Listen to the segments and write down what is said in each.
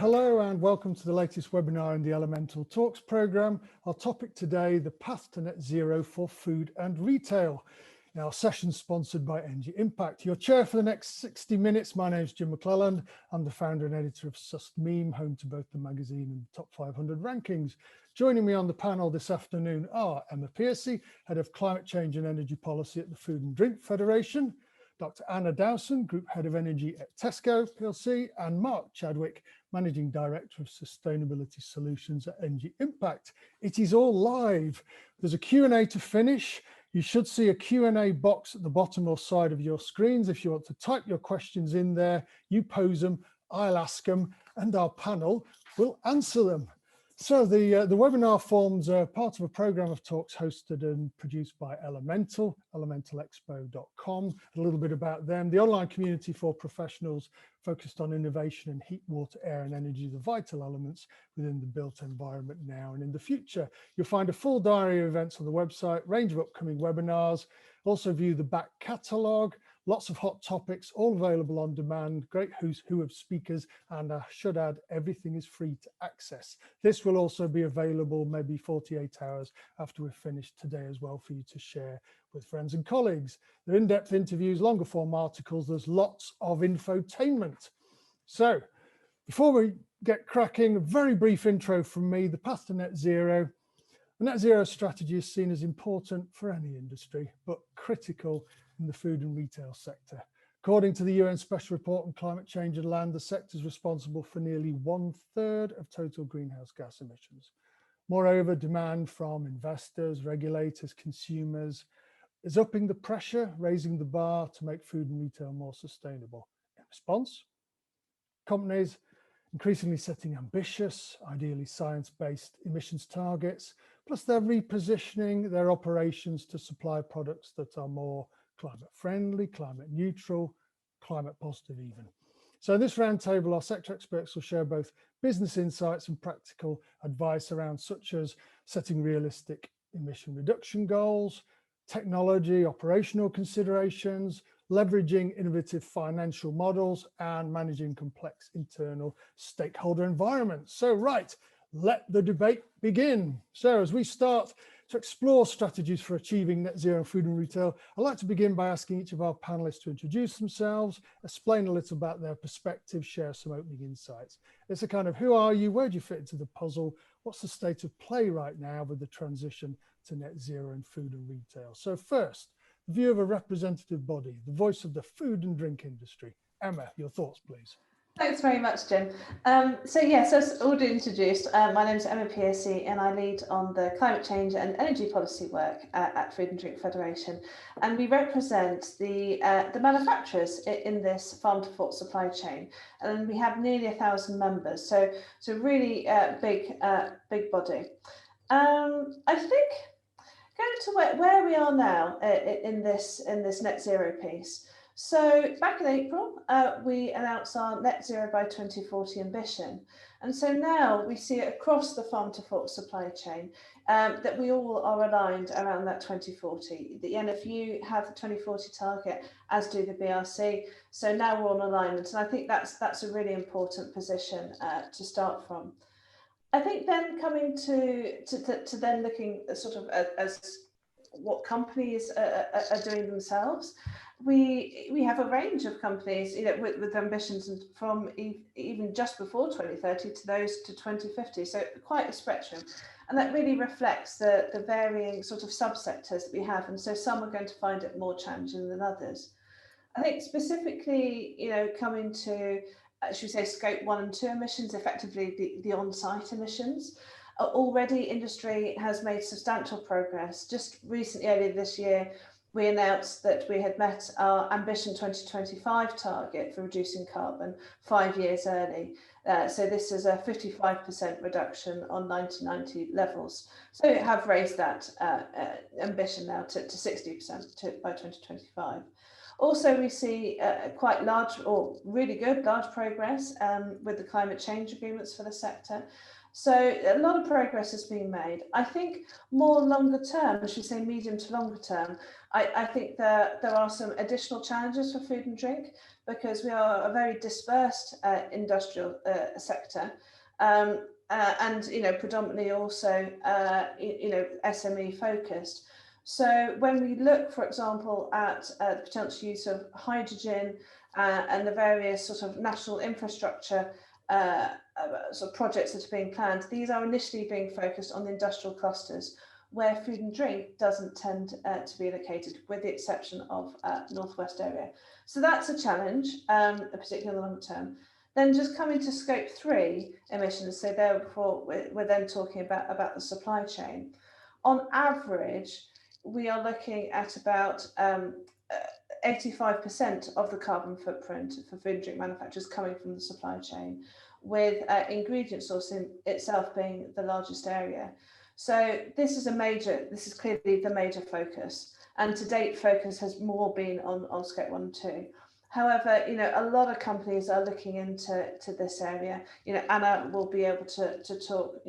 hello and welcome to the latest webinar in the Elemental Talks programme. Our topic today, the path to net zero for food and retail. Now, our session sponsored by Energy Impact. Your chair for the next 60 minutes, my name is Jim McClelland. I'm the founder and editor of SustMeme, home to both the magazine and the top 500 rankings. Joining me on the panel this afternoon are Emma Piercy, Head of Climate Change and Energy Policy at the Food and Drink Federation, Dr. Anna Dowson, Group Head of Energy at Tesco plc, and Mark Chadwick, Managing Director of Sustainability Solutions at Energy Impact. It is all live. There's a Q&A to finish. You should see a Q&A box at the bottom or side of your screens. If you want to type your questions in there, you pose them, I'll ask them, and our panel will answer them. So the webinar forms part of a program of talks hosted and produced by Elemental, elementalexpo.com. A little bit about them, the online community for professionals focused on innovation in heat, water, air and energy, the vital elements within the built environment now and in the future. You'll find a full diary of events on the website, range of upcoming webinars, also view the back catalogue, lots of hot topics, all available on demand, great who's who of speakers, and I should add, everything is free to access. This will also be available maybe 48 hours after we've finished today as well for you to share with friends and colleagues. There are in-depth interviews, longer form articles, there's lots of infotainment. So before we get cracking, a very brief intro from me, the path to net zero. The net zero strategy is seen as important for any industry, but critical in the food and retail sector. According to the UN Special Report on Climate Change and Land, the sector is responsible for nearly 1/3 of total greenhouse gas emissions. Moreover, demand from investors, regulators, consumers is upping the pressure, raising the bar to make food and retail more sustainable. In response, companies increasingly setting ambitious, ideally science-based emissions targets, plus they're repositioning their operations to supply products that are more climate friendly, climate neutral, climate positive even. So in this roundtable, our sector experts will share both business insights and practical advice around such as setting realistic emission reduction goals, technology, operational considerations, leveraging innovative financial models, and managing complex internal stakeholder environments. So right, let the debate begin. So as we start to explore strategies for achieving net zero food and retail, I'd like to begin by asking each of our panelists to introduce themselves, explain a little about their perspective, share some opening insights. It's a kind of, who are you? Where do you fit into the puzzle? What's the state of play right now with the transition to net zero in food and retail? So first, the view of a representative body, the voice of the food and drink industry. Emma, your thoughts, please. Thanks very much, Jim. So yes, as already introduced, my name is Emma Piercy and I lead on the climate change and energy policy work at Food and Drink Federation, and we represent the manufacturers in this farm to fork supply chain, and we have nearly 1,000 members, so really big body. I think going to where we are now in this net zero piece. So back in April, we announced our net zero by 2040 ambition. And so now we see it across the farm to fork supply chain that we all are aligned around that 2040. The NFU have the 2040 target, as do the BRC. So now we're on alignment. And I think that's a really important position to start from. I think then coming to then looking sort of as what companies are doing themselves. We have a range of companies, you know, with ambitions from even just before 2030 to those to 2050. So quite a spectrum, and that really reflects the varying sort of subsectors that we have. And so some are going to find it more challenging than others. I think specifically, you know, coming to should we say scope 1 and 2 emissions, effectively the on-site emissions. Already industry has made substantial progress. Just recently, earlier this year, we announced that we had met our Ambition 2025 target for reducing carbon 5 years early. So this is a 55% reduction on 1990 levels. So we have raised that ambition now to 60% by 2025. Also, we see quite large or really good large progress with the climate change agreements for the sector. So a lot of progress has been made. I think more longer term, should we say medium to longer term, I think there are some additional challenges for food and drink, because we are a very dispersed industrial sector, and predominantly also SME focused. So when we look, for example, at the potential use of hydrogen and the various sort of national infrastructure sort of projects that are being planned, these are initially being focused on the industrial clusters, where food and drink doesn't tend to be located, with the exception of Northwest area. So that's a challenge, particularly in the long term. Then just coming to scope 3 emissions, so therefore we're then talking about the supply chain. On average, we are looking at about 85% of the carbon footprint for food and drink manufacturers coming from the supply chain, with ingredient sourcing itself being the largest area. So this is clearly the major focus, and to date focus has more been on scope 1 and 2. However, a lot of companies are looking into this area. Anna will be able to talk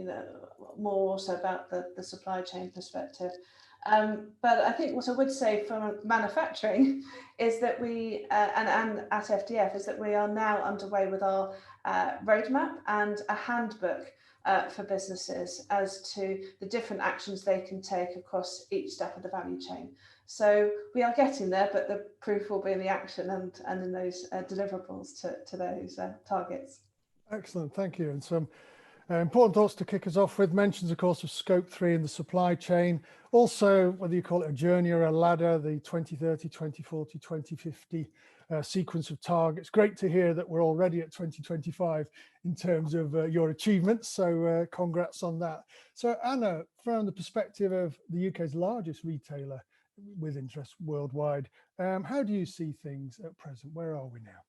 more also about the supply chain perspective. But I think what I would say from manufacturing is that we, and at FDF, is that we are now underway with our roadmap and a handbook for businesses as to the different actions they can take across each step of the value chain. So we are getting there, but the proof will be in the action and in those deliverables to those targets. Excellent, thank you. And some important thoughts to kick us off with. Mentions, of course, of scope 3 in the supply chain. Also, whether you call it a journey or a ladder, the 2030, 2040, 2050 sequence of targets. Great to hear that we're already at 2025 in terms of your achievements. So congrats on that. So Anna, from the perspective of the UK's largest retailer with interest worldwide, how do you see things at present? Where are we now?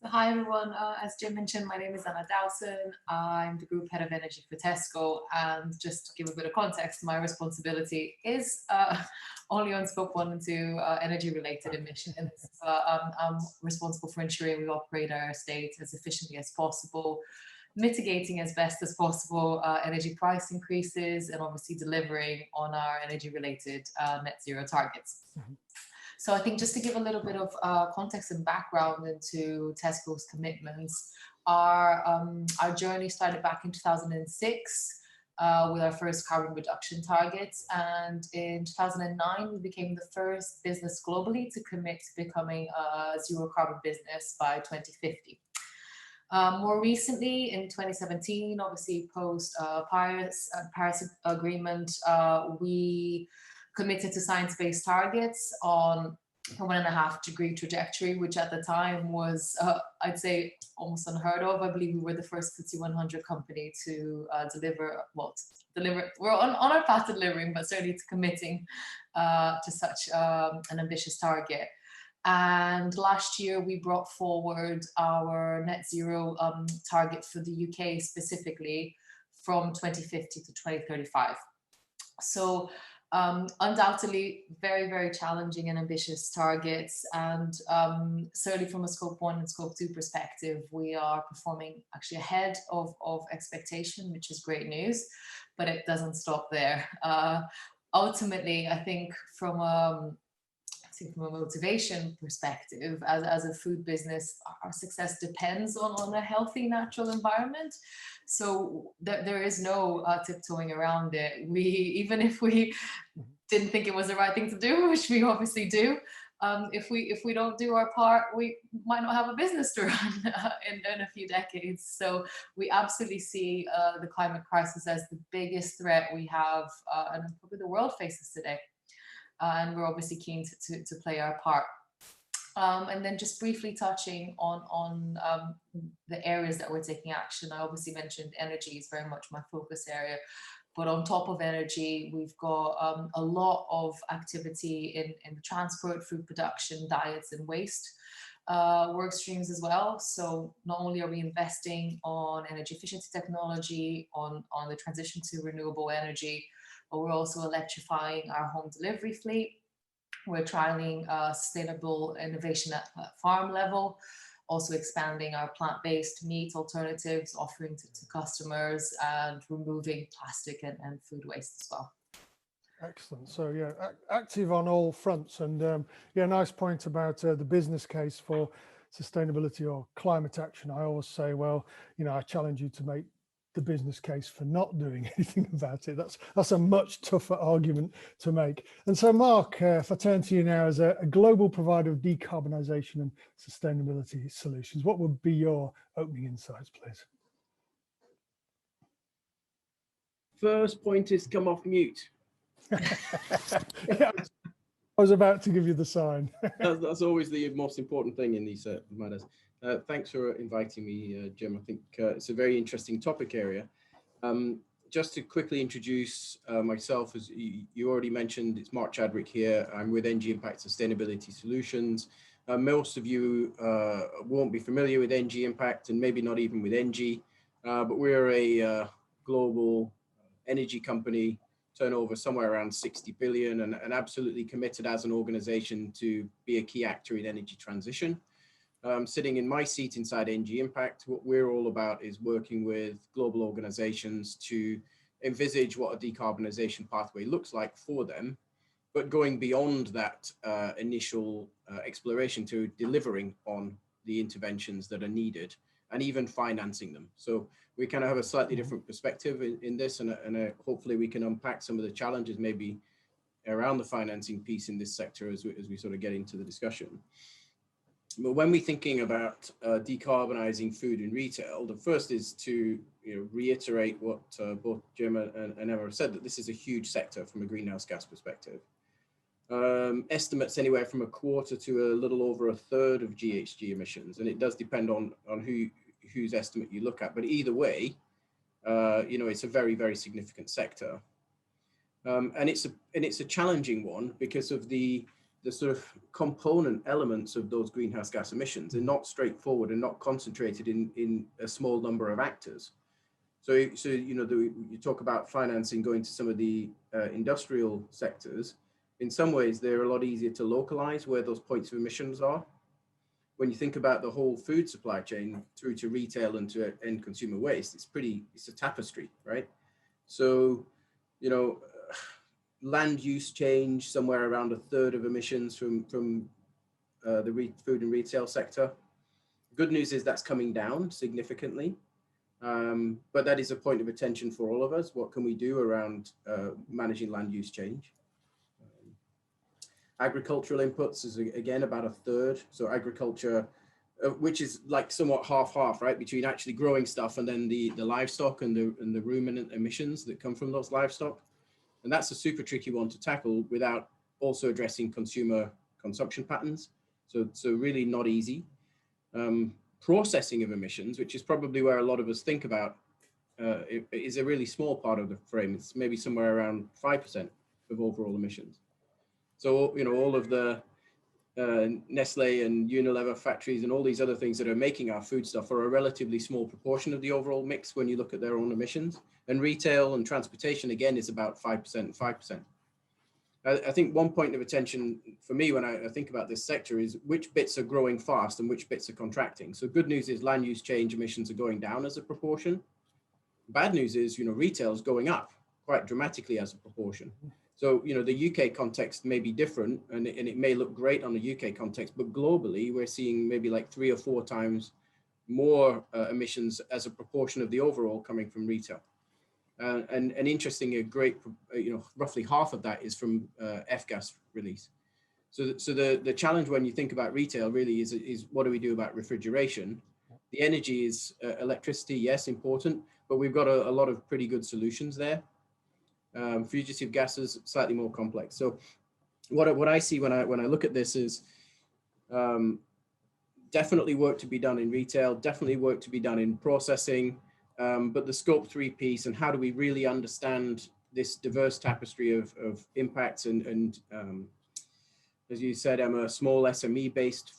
So hi everyone, as Jim mentioned, my name is Anna Dowson. I'm the Group Head of Energy for Tesco, and just to give a bit of context, my responsibility is only on scope 1 and 2 energy related emissions. I'm responsible for ensuring we operate our estate as efficiently as possible, mitigating as best as possible energy price increases, and obviously delivering on our energy related net zero targets. Mm-hmm. So I think just to give a little bit of context and background into Tesco's commitments, our journey started back in 2006 with our first carbon reduction targets. And in 2009, we became the first business globally to commit to becoming a zero carbon business by 2050. More recently, in 2017, obviously post Paris Agreement, we committed to science-based targets on a 1.5 degree trajectory, which at the time was, I'd say, almost unheard of. I believe we were the first FTSE 100 company to deliver. We're on our path to delivering, but certainly to committing to such an ambitious target. And last year, we brought forward our net zero target for the UK specifically from 2050 to 2035. So undoubtedly very, very challenging and ambitious targets. And certainly from a scope 1 and scope 2 perspective, we are performing actually ahead of expectation, which is great news, but it doesn't stop there. Ultimately, I think from a motivation perspective, as a food business, our success depends on a healthy natural environment. So there is no tiptoeing around it. Even if we didn't think it was the right thing to do, which we obviously do, if we don't do our part, we might not have a business to run in a few decades. So we absolutely see the climate crisis as the biggest threat we have, and probably the world faces today. And we're obviously keen to play our part. And then just briefly touching on the areas that we're taking action. I obviously mentioned energy is very much my focus area, but on top of energy, we've got a lot of activity in transport, food production, diets, and waste work streams as well. So not only are we investing on energy efficiency technology, on the transition to renewable energy, but we're also electrifying our home delivery fleet. We're trialing sustainable innovation at farm level. also expanding our plant-based meat alternatives, offering to customers, and removing plastic and food waste as well. Excellent. So yeah, active on all fronts, and yeah, nice point about the business case for sustainability or climate action. I always say, well, you know, I challenge you to make the business case for not doing anything about it. That's a much tougher argument to make. And so, Mark, if I turn to you now as a global provider of decarbonisation and sustainability solutions, what would be your opening insights, please? First point is come off mute. Yeah, I was about to give you the sign. That's always the most important thing in these matters. Thanks for inviting me, Jim. I think it's a very interesting topic area. Just to quickly introduce myself, as you already mentioned, it's Mark Chadwick here. I'm with NG Impact Sustainability Solutions. Most of you won't be familiar with NG Impact, and maybe not even with NG, but we're a global energy company, turnover somewhere around 60 billion, and absolutely committed as an organization to be a key actor in energy transition. Sitting in my seat inside NG Impact, what we're all about is working with global organizations to envisage what a decarbonisation pathway looks like for them, but going beyond that initial exploration to delivering on the interventions that are needed and even financing them. So we kind of have a slightly different perspective in this, and hopefully we can unpack some of the challenges maybe around the financing piece in this sector as we sort of get into the discussion. But when we're thinking about decarbonising food and retail, the first is to reiterate what both Jim and Emma have said, that this is a huge sector from a greenhouse gas perspective. Estimates anywhere from 1/4 to a little over 1/3 of GHG emissions, and it does depend on whose estimate you look at. But either way, it's a very, very significant sector, and it's a challenging one because of the sort of component elements of those greenhouse gas emissions. They're not straightforward and not concentrated in a small number of actors. So you talk about financing going to some of the industrial sectors. In some ways, they're a lot easier to localize where those points of emissions are. When you think about the whole food supply chain through to retail and to end consumer waste, it's a tapestry, right? So, land use change, somewhere around 1/3 of emissions from the food and retail sector. Good news is that's coming down significantly, but that is a point of attention for all of us. What can we do around managing land use change? Agricultural inputs is again about 1/3. So agriculture, which is like somewhat half-half, right, between actually growing stuff and then the livestock and the ruminant emissions that come from those livestock. And that's a super tricky one to tackle without also addressing consumer consumption patterns. So really not easy. Processing of emissions, which is probably where a lot of us think about, is a really small part of the frame. It's maybe somewhere around 5% of overall emissions. So, all of the Nestle and Unilever factories and all these other things that are making our food stuff are a relatively small proportion of the overall mix when you look at their own emissions. And retail and transportation, again, is about 5% and 5%. I think one point of attention for me when I think about this sector is which bits are growing fast and which bits are contracting. So good news is land use change emissions are going down as a proportion. Bad news is, retail is going up quite dramatically as a proportion. So, the UK context may be different and it may look great on the UK context, but globally, we're seeing maybe like 3 or 4 times more emissions as a proportion of the overall coming from retail. And interesting, a great, roughly half of that is from F-gas release. So the challenge when you think about retail really is what do we do about refrigeration? The energy is electricity, yes, important, but we've got a lot of pretty good solutions there. Fugitive gases, slightly more complex. So what I see when I look at this is definitely work to be done in retail, definitely work to be done in processing, but the scope 3 piece and how do we really understand this diverse tapestry of impacts and as you said, Emma, small SME-based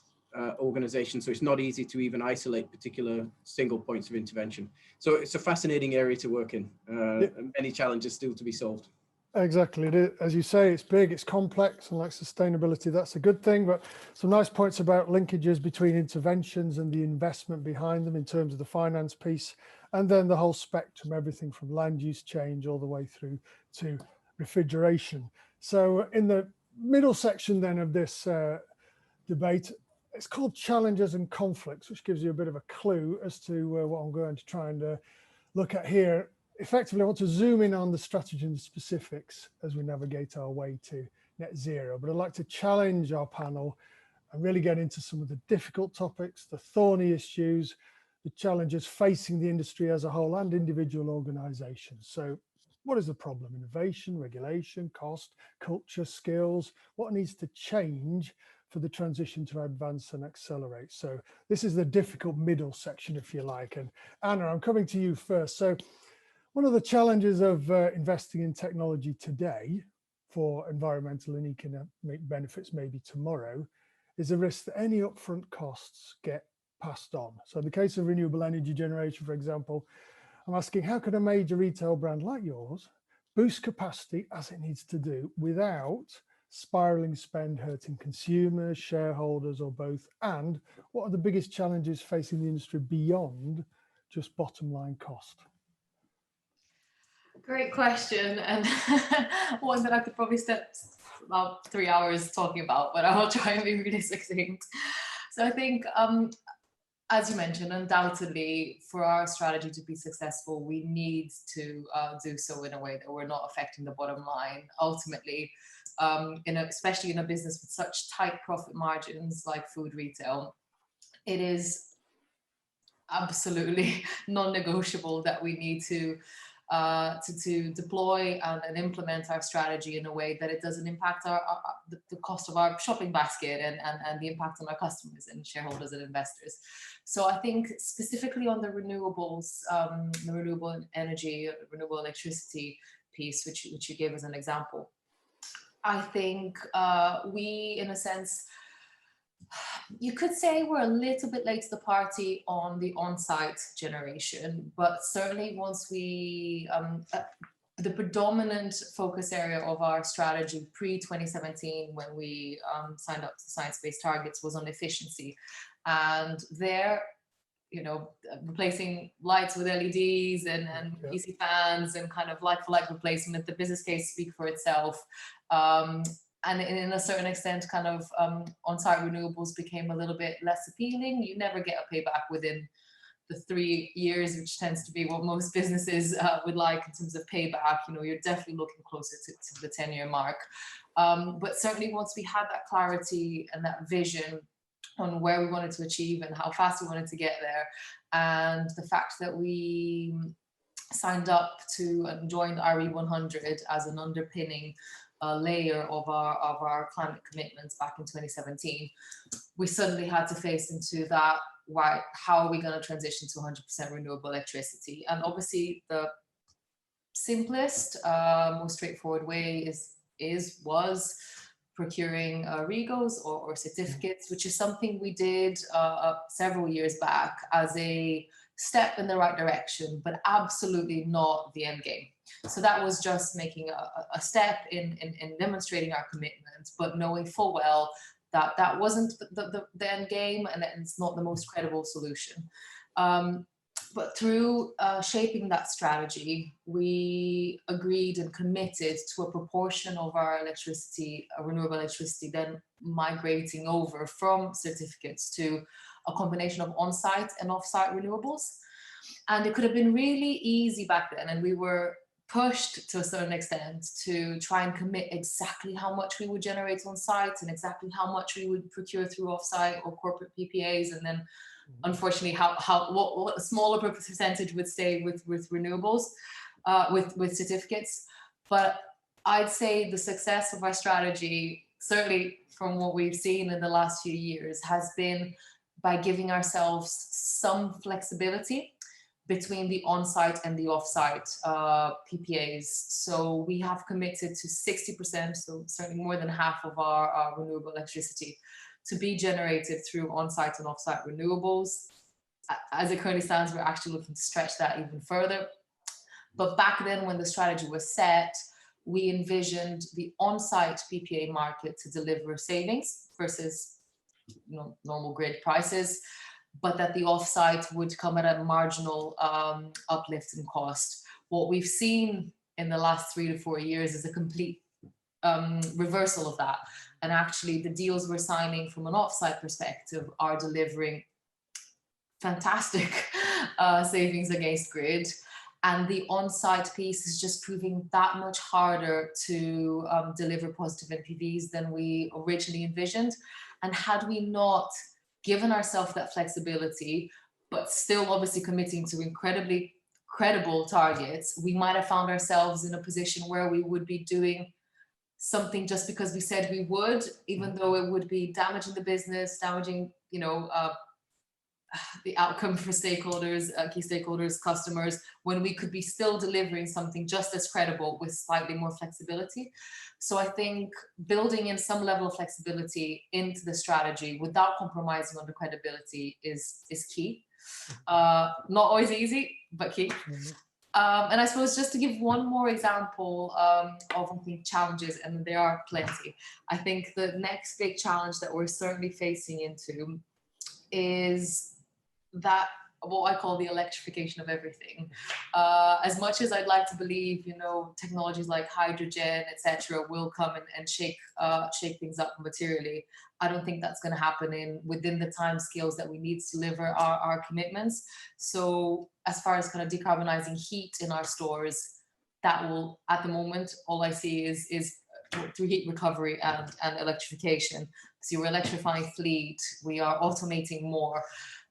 organization, so it's not easy to even isolate particular single points of intervention. So it's a fascinating area to work in, and many challenges still to be solved. Exactly. As you say, it's big, it's complex, and like sustainability, that's a good thing. But some nice points about linkages between interventions and the investment behind them in terms of the finance piece, and then the whole spectrum, everything from land use change all the way through to refrigeration. So in the middle section then of this debate, it's called challenges and conflicts, which gives you a bit of a clue as to what I'm going to try and look at here. Effectively, I want to zoom in on the strategy and specifics as we navigate our way to net zero, but I'd like to challenge our panel and really get into some of the difficult topics, the thorny issues, the challenges facing the industry as a whole and individual organizations. So what is the problem? Innovation, regulation, cost, culture, skills, what needs to change for the transition to advance and accelerate? So this is the difficult middle section, if you like. And Anna, I'm coming to you first. So one of the challenges of investing in technology today for environmental and economic benefits maybe tomorrow is the risk that any upfront costs get passed on. So in the case of renewable energy generation, for example, I'm asking, how can a major retail brand like yours boost capacity as it needs to do without spiraling spend hurting consumers, shareholders, or both? And what are the biggest challenges facing the industry beyond just bottom line cost? Great question, and one that I could probably spend about 3 hours talking about, but I will try and be really succinct. So I think, as you mentioned, undoubtedly, for our strategy to be successful, we need to do so in a way that we're not affecting the bottom line. Ultimately, especially in a business with such tight profit margins like food retail, it is absolutely non-negotiable that we need to deploy and implement our strategy in a way that it doesn't impact the cost of our shopping basket and the impact on our customers and shareholders and investors. So I think specifically on the renewables, the renewable energy, renewable electricity piece, which you gave as an example, I think we, in a sense, you could say we're a little bit late to the party on the on-site generation, but certainly once we, the predominant focus area of our strategy pre-2017, when we signed up to science-based targets, was on efficiency. And there, replacing lights with LEDs and PC fans and kind of like-for-like replacement, the business case speak for itself. And in a certain extent, kind of on-site renewables became a little bit less appealing. You never get a payback within the 3 years, which tends to be what most businesses would like in terms of payback. You're definitely looking closer to the 10-year mark. But certainly once we had that clarity and that vision on where we wanted to achieve and how fast we wanted to get there, and the fact that we signed up to and joined RE100 as an underpinning layer of our climate commitments back in 2017, we suddenly had to face into that, right, how are we going to transition to 100% renewable electricity? And obviously the simplest, most straightforward way was procuring regos or certificates, which is something we did several years back as a step in the right direction, but absolutely not the end game. So that was just making a step in demonstrating our commitment, but knowing full well that that wasn't the end game and it's not the most credible solution. But through shaping that strategy, we agreed and committed to a proportion of our electricity, renewable electricity, then migrating over from certificates to a combination of on-site and off-site renewables. And it could have been really easy back then, and we were pushed to a certain extent to try and commit exactly how much we would generate on site and exactly how much we would procure through offsite or corporate PPAs, and then unfortunately what a smaller percentage would stay with renewables, with certificates. But I'd say the success of our strategy, certainly from what we've seen in the last few years, has been by giving ourselves some flexibility between the on-site and the off-site PPAs. So we have committed to 60%, so certainly more than half of our renewable electricity to be generated through on-site and off-site renewables. As it currently stands, we're actually looking to stretch that even further. But back then when the strategy was set, we envisioned the on-site PPA market to deliver savings versus normal grid prices, but that the off-site would come at a marginal uplift in cost. What we've seen in the last 3 to 4 years is a complete reversal of that. And actually the deals we're signing from an off-site perspective are delivering fantastic savings against grid. And the on-site piece is just proving that much harder to deliver positive NPVs than we originally envisioned. And had we not given ourselves that flexibility, but still obviously committing to incredibly credible targets, we might have found ourselves in a position where we would be doing something just because we said we would, even though it would be damaging the business, damaging, the outcome for stakeholders, key stakeholders, customers, when we could be still delivering something just as credible with slightly more flexibility. So I think building in some level of flexibility into the strategy without compromising on the credibility is key. Not always easy, but key. And I suppose just to give one more example of, I think, challenges, and there are plenty. I think the next big challenge that we're certainly facing into is that what I call the electrification of everything. As much as I'd like to believe, technologies like hydrogen, etc., will come and shake things up materially, I don't think that's going to happen within the time scales that we need to deliver our commitments. So as far as kind of decarbonizing heat in our stores, that will, at the moment, all I see is through heat recovery and electrification. So we're electrifying fleet, we are automating more.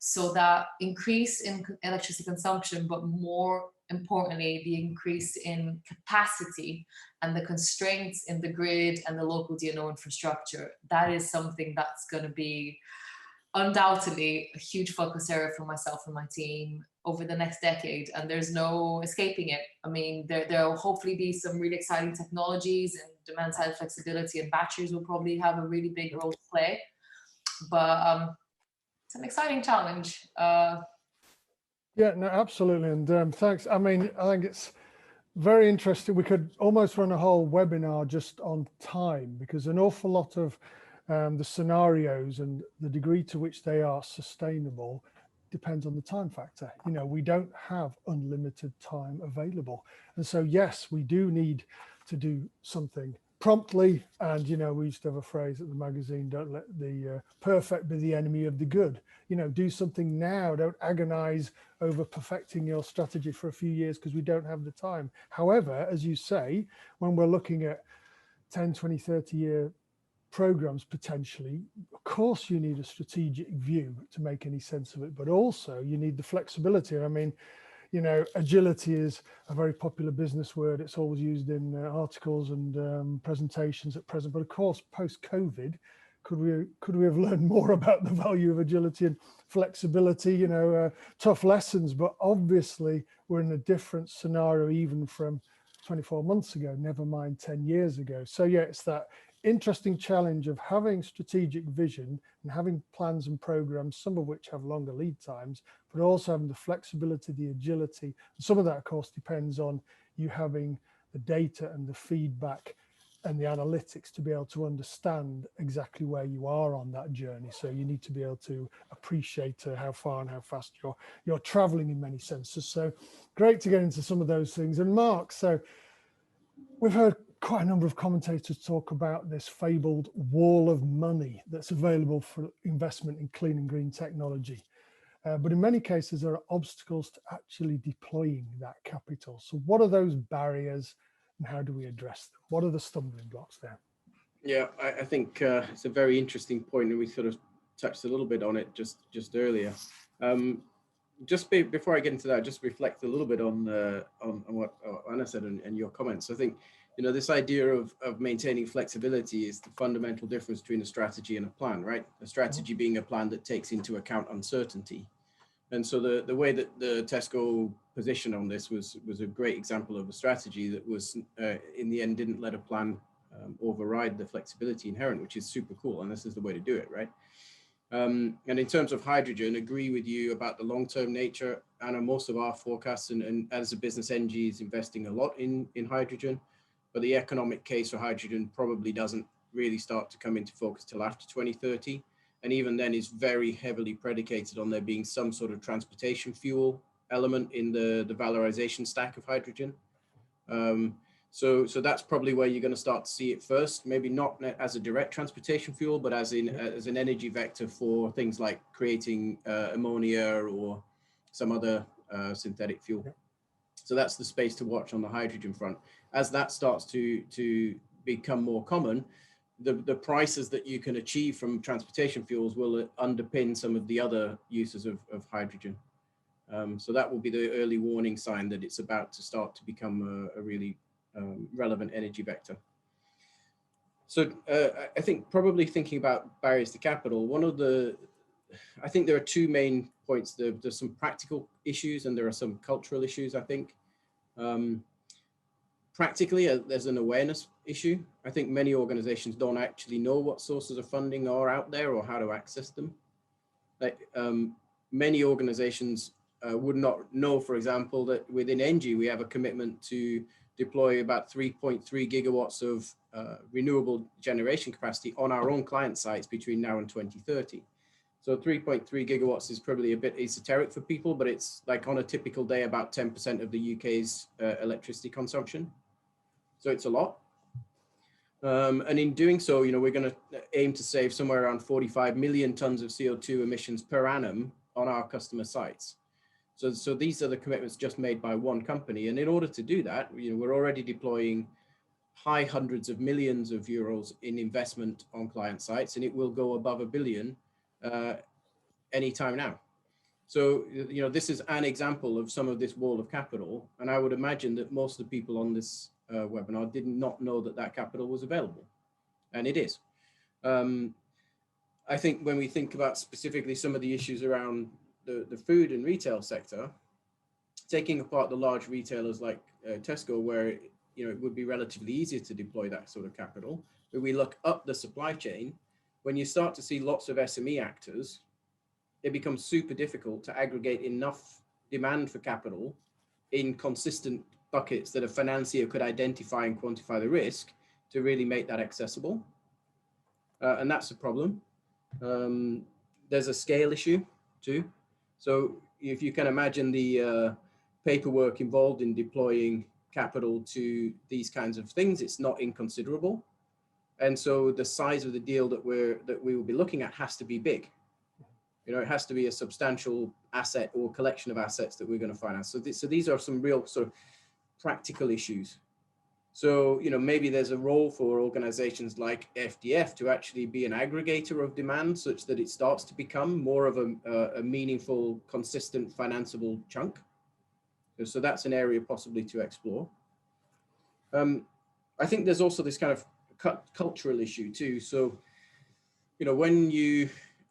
So that increase in electricity consumption, but more importantly, the increase in capacity and the constraints in the grid and the local DNO infrastructure, that is something that's going to be undoubtedly a huge focus area for myself and my team over the next decade, and there's no escaping it. I mean, there will hopefully be some really exciting technologies, and demand side flexibility and batteries will probably have a really big role to play, but it's an exciting challenge. Yeah, no, absolutely. And thanks. I mean, I think it's very interesting. We could almost run a whole webinar just on time, because an awful lot of the scenarios and the degree to which they are sustainable depends on the time factor. We don't have unlimited time available. And so, yes, we do need to do something promptly. And, we used to have a phrase at the magazine, don't let the perfect be the enemy of the good. Do something now. Don't agonize over perfecting your strategy for a few years because we don't have the time. However, as you say, when we're looking at 10, 20, 30-year programs potentially, of course you need a strategic view to make any sense of it, but also you need the flexibility. I mean, agility is a very popular business word. It's always used in articles and presentations at present. But of course, post-COVID, could we have learned more about the value of agility and flexibility? Tough lessons, but obviously we're in a different scenario even from 24 months ago, never mind 10 years ago. So yeah, it's that interesting challenge of having strategic vision and having plans and programs, some of which have longer lead times, but also having the flexibility, the agility. And some of that, of course, depends on you having the data and the feedback and the analytics to be able to understand exactly where you are on that journey. So you need to be able to appreciate how far and how fast you're traveling in many senses. So great to get into some of those things. And Mark, so we've heard quite a number of commentators talk about this fabled wall of money that's available for investment in clean and green technology. But in many cases, there are obstacles to actually deploying that capital. So what are those barriers and how do we address them? What are the stumbling blocks there? Yeah, I think it's a very interesting point, and we sort of touched a little bit on it just earlier. Before I get into that, just reflect a little bit on what Anna said and your comments. I think, this idea of maintaining flexibility is the fundamental difference between a strategy and a plan, right? A strategy being a plan that takes into account uncertainty. And so the way that the Tesco position on this was a great example of a strategy that was, in the end, didn't let a plan override the flexibility inherent, which is super cool. And this is the way to do it, right? And in terms of hydrogen, agree with you about the long-term nature. Anna, most of our forecasts, and as a business, NG is investing a lot in hydrogen. but the economic case for hydrogen probably doesn't really start to come into focus till after 2030. And even then is very heavily predicated on there being some sort of transportation fuel element in the valorization stack of hydrogen. So that's probably where you're going to start to see it first, maybe not as a direct transportation fuel, but as an energy vector for things like creating ammonia or some other synthetic fuel. So that's the space to watch on the hydrogen front. As that starts to become more common, the prices that you can achieve from transportation fuels will underpin some of the other uses of hydrogen. So that will be the early warning sign that it's about to start to become a really relevant energy vector. So I think probably thinking about barriers to capital, I think there are two main points. There's some practical issues and there are some cultural issues, I think. Practically, there's an awareness issue. I think many organizations don't actually know what sources of funding are out there or how to access them. Like many organizations would not know, for example, that within ENGIE, we have a commitment to deploy about 3.3 gigawatts of renewable generation capacity on our own client sites between now and 2030. So 3.3 gigawatts is probably a bit esoteric for people, but it's like on a typical day, about 10% of the UK's electricity consumption. So it's a lot. And in doing so, we're going to aim to save somewhere around 45 million tons of CO2 emissions per annum on our customer sites. So these are the commitments just made by one company. And in order to do that, we're already deploying high hundreds of millions of euros in investment on client sites, and it will go above $1 billion anytime now. So, this is an example of some of this wall of capital. And I would imagine that most of the people on this webinar did not know that capital was available, and it is. I think when we think about specifically some of the issues around the food and retail sector, taking apart the large retailers like Tesco, where it would be relatively easier to deploy that sort of capital, but we look up the supply chain, when you start to see lots of SME actors, it becomes super difficult to aggregate enough demand for capital in consistent buckets that a financier could identify and quantify the risk to really make that accessible. And that's a problem. There's a scale issue too. So if you can imagine the paperwork involved in deploying capital to these kinds of things, it's not inconsiderable. And so the size of the deal that we will be looking at has to be big. It has to be a substantial asset or collection of assets that we're going to finance. So these are some real sort of practical issues. So, maybe there's a role for organizations like FDF to actually be an aggregator of demand such that it starts to become more of a meaningful, consistent, financeable chunk. So that's an area possibly to explore. I think there's also this kind of cultural issue too. So, when you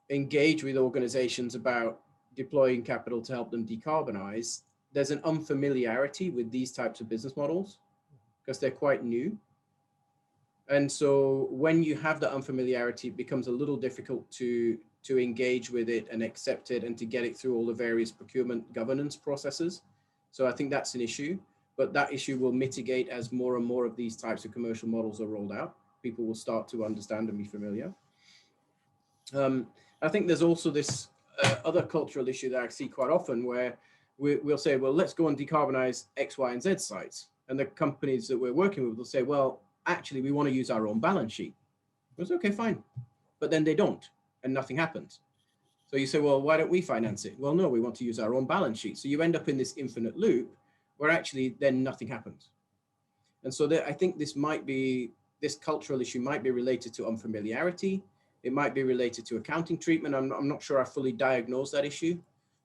engage with organizations about deploying capital to help them decarbonize, there's an unfamiliarity with these types of business models because they're quite new. And so when you have that unfamiliarity, it becomes a little difficult to engage with it and accept it and to get it through all the various procurement governance processes. So I think that's an issue, but that issue will mitigate as more and more of these types of commercial models are rolled out. People will start to understand and be familiar. I think there's also this other cultural issue that I see quite often where we'll say, well, let's go and decarbonize X, Y, and Z sites. And the companies that we're working with will say, well, actually, we want to use our own balance sheet. It's okay, fine. But then they don't, and nothing happens. So you say, well, why don't we finance it? Well, no, we want to use our own balance sheet. So you end up in this infinite loop where actually then nothing happens. And so I think this cultural issue might be related to unfamiliarity. It might be related to accounting treatment. I'm not sure I fully diagnosed that issue,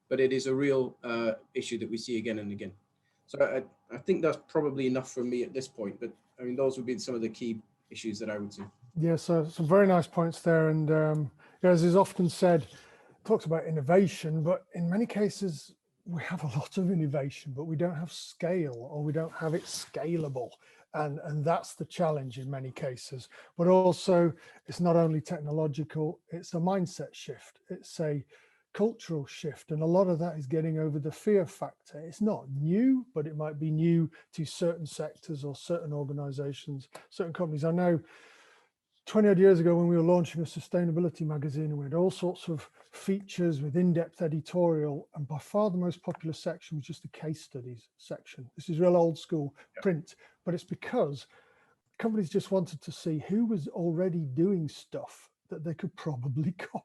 but it is a real issue that we see again and again. So I think that's probably enough for me at this point, but I mean, those would be some of the key issues that I would see. Yeah, so some very nice points there. And as is often said, talks about innovation, but in many cases, we have a lot of innovation, but we don't have scale or we don't have it scalable. And that's the challenge in many cases. But also, it's not only technological, it's a mindset shift. It's a cultural shift, and a lot of that is getting over the fear factor. It's not new, but it might be new to certain sectors or certain organizations, certain companies. I know 20 odd years ago when we were launching a sustainability magazine, we had all sorts of features with in-depth editorial, and by far the most popular section was just the case studies section. This is real old school print, but it's because companies just wanted to see who was already doing stuff that they could probably copy,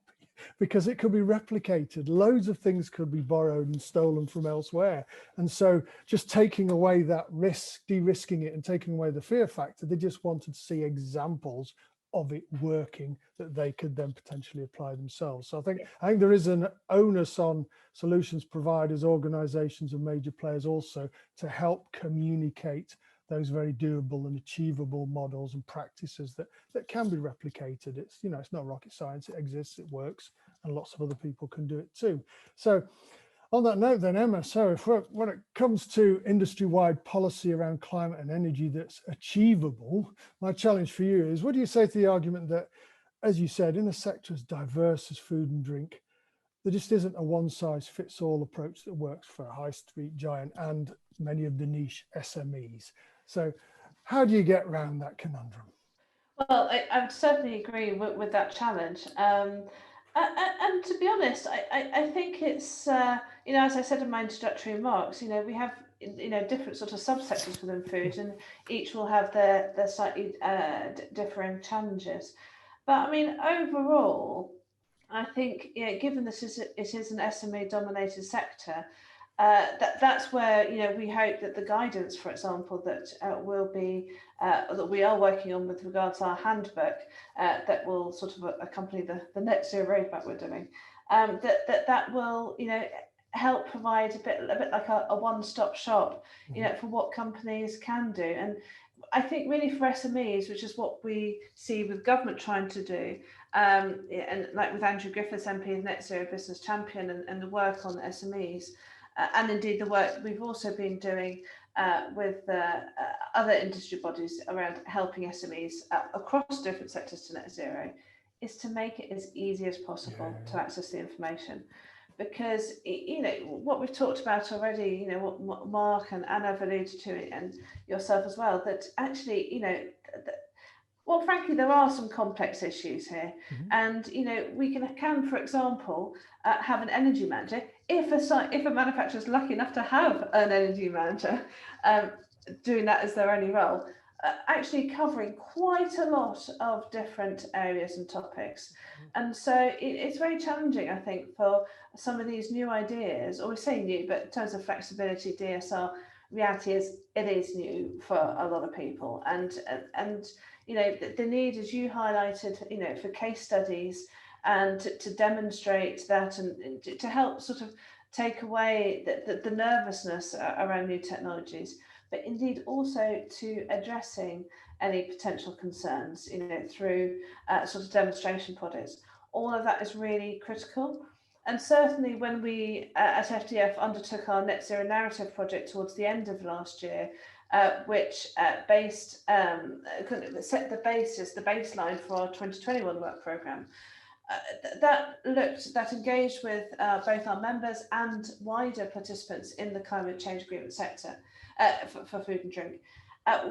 because it could be replicated. Loads of things could be borrowed and stolen from elsewhere. And so just taking away that risk, de-risking it and taking away the fear factor, they just wanted to see examples of it working that they could then potentially apply themselves. So I think there is an onus on solutions providers, organizations and major players also to help communicate those very doable and achievable models and practices that can be replicated. It's, you know, it's not rocket science, it exists, it works, and lots of other people can do it too. So on that note then, Emma, so when it comes to industry-wide policy around climate and energy that's achievable, my challenge for you is, what do you say to the argument that, as you said, in a sector as diverse as food and drink, there just isn't a one-size-fits-all approach that works for a high street giant and many of the niche SMEs? So how do you get around that conundrum? Well, I would certainly agree with that challenge. And to be honest, I think it's, you know, as I said in my introductory remarks, you know, we have, you know, different sort of subsectors within food, and each will have their slightly differing challenges. But I mean, overall, I think, yeah, given it is an SME dominated sector, that's where, you know, we hope that the guidance, for example, that will be that we are working on with regards to our handbook that will sort of accompany the NetZero roadmap we're doing, that will, you know, help provide a bit like a one-stop shop, you know, for what companies can do. And I think really for SMEs, which is what we see with government trying to do, and like with Andrew Griffiths MP of NetZero Business Champion and the work on SMEs, and indeed the work we've also been doing with other industry bodies around helping SMEs across different sectors to net zero, is to make it as easy as possible to access the information. Because, you know, what we've talked about already, you know, what Mark and Anna have alluded to it, and yourself as well, that actually, you know, well, frankly, there are some complex issues here. And, you know, we can for example, have an energy manager, if a manufacturer is lucky enough to have an energy manager doing that as their only role, actually covering quite a lot of different areas and topics. And so it's very challenging, I think, for some of these new ideas, or we say new, but in terms of flexibility, DSR, reality is it is new for a lot of people. And you know, the need, as you highlighted, you know, for case studies and to demonstrate that, and to help sort of take away the nervousness around new technologies, but indeed also to addressing any potential concerns, you know, through sort of demonstration projects. All of that is really critical. And certainly when we at FDF undertook our Net Zero Narrative project towards the end of last year, which set the baseline for our 2021 work programme, that engaged with both our members and wider participants in the climate change agreement sector for food and drink.